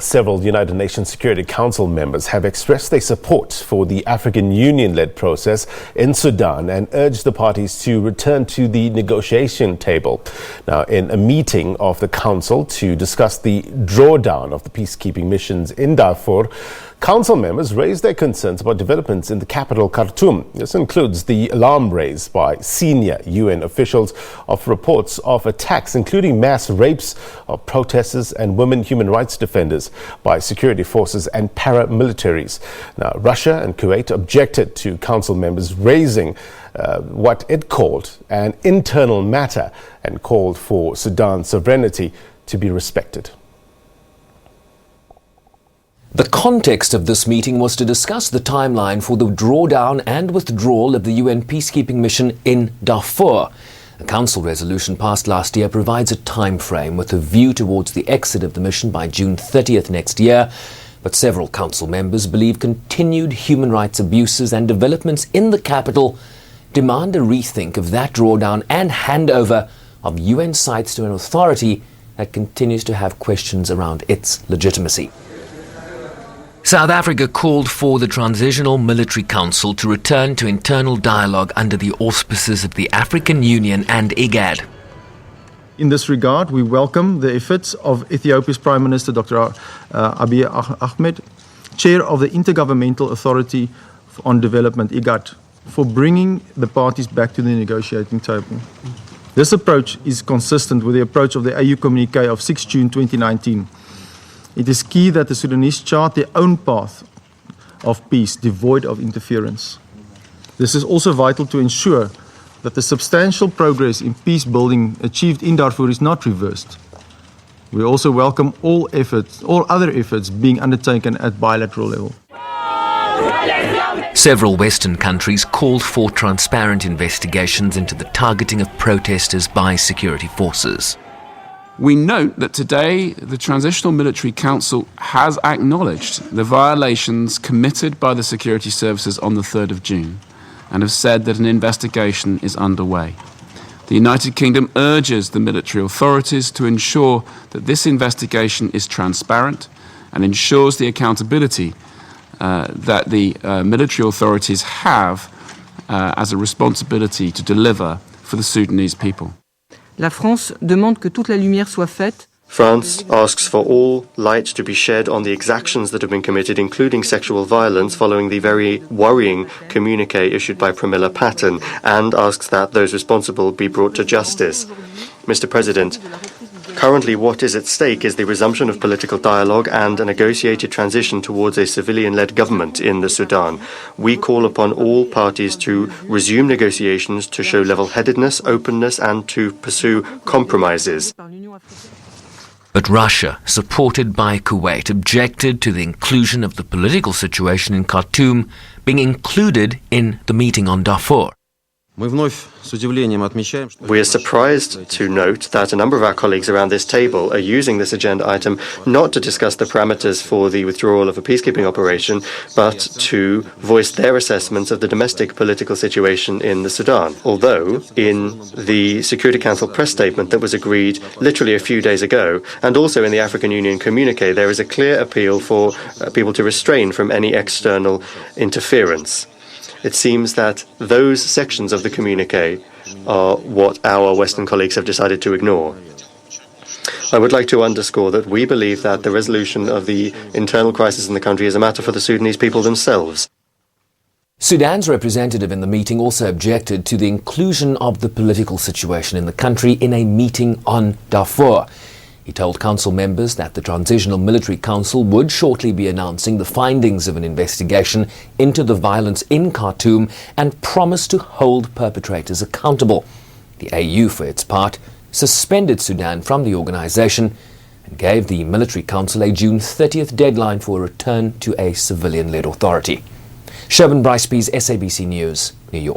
Several United Nations Security Council members have expressed their support for the African Union-led process in Sudan and urged the parties to return to the negotiation table. Now, in a meeting of the Council to discuss the drawdown of the peacekeeping missions in Darfur, Council members raised their concerns about developments in the capital, Khartoum. This includes the alarm raised by senior UN officials of reports of attacks, including mass rapes of protesters and women human rights defenders by security forces and para-militaries. Now, Russia and Kuwait objected to Council members raising what it called an internal matter and called for Sudan's sovereignty to be respected. The context of this meeting was to discuss the timeline for the drawdown and withdrawal of the UN peacekeeping mission in Darfur. A council resolution passed last year provides a time frame with a view towards the exit of the mission by June 30th next year. But several council members believe continued human rights abuses and developments in the capital demand a rethink of that drawdown and handover of UN sites to an authority that continues to have questions around its legitimacy. South Africa called for the Transitional Military Council to return to internal dialogue under the auspices of the African Union and IGAD. In this regard, we welcome the efforts of Ethiopia's Prime Minister Dr. Abiy Ahmed, Chair of the Intergovernmental Authority on Development, IGAD, for bringing the parties back to the negotiating table. This approach is consistent with the approach of the AU communique of 6 June 2019. It is key that the Sudanese chart their own path of peace, devoid of interference. This is also vital to ensure that the substantial progress in peace building achieved in Darfur is not reversed. We also welcome all other efforts being undertaken at bilateral level. Several Western countries called for transparent investigations into the targeting of protesters by security forces. We note that today the Transitional Military Council has acknowledged the violations committed by the security services on the 3rd of June and have said that an investigation is underway. The United Kingdom urges the military authorities to ensure that this investigation is transparent and ensures the accountability that the military authorities have as a responsibility to deliver for the Sudanese people. La France demande que toute la lumière soit faite. France asks for all light to be shed on the exactions that have been committed, including sexual violence, following the very worrying communique issued by Pramila Patten, and asks that those responsible be brought to justice. Mr. President, currently what is at stake is the resumption of political dialogue and a negotiated transition towards a civilian-led government in the Sudan. We call upon all parties to resume negotiations, to show level-headedness, openness, and to pursue compromises. But Russia, supported by Kuwait, objected to the inclusion of the political situation in Khartoum being included in the meeting on Darfur. We are surprised to note that a number of our colleagues around this table are using this agenda item not to discuss the parameters for the withdrawal of a peacekeeping operation, but to voice their assessments of the domestic political situation in the Sudan. Although, in the Security Council press statement that was agreed literally a few days ago, and also in the African Union communique, there is a clear appeal for people to refrain from any external interference. It seems that those sections of the communique are what our Western colleagues have decided to ignore. I would like to underscore that we believe that the resolution of the internal crisis in the country is a matter for the Sudanese people themselves. Sudan's representative in the meeting also objected to the inclusion of the political situation in the country in a meeting on Darfur. He told council members that the Transitional Military Council would shortly be announcing the findings of an investigation into the violence in Khartoum and promised to hold perpetrators accountable. The AU, for its part, suspended Sudan from the organization and gave the Military Council a June 30th deadline for a return to a civilian-led authority. Sherman Bryce-Pease, SABC News, New York.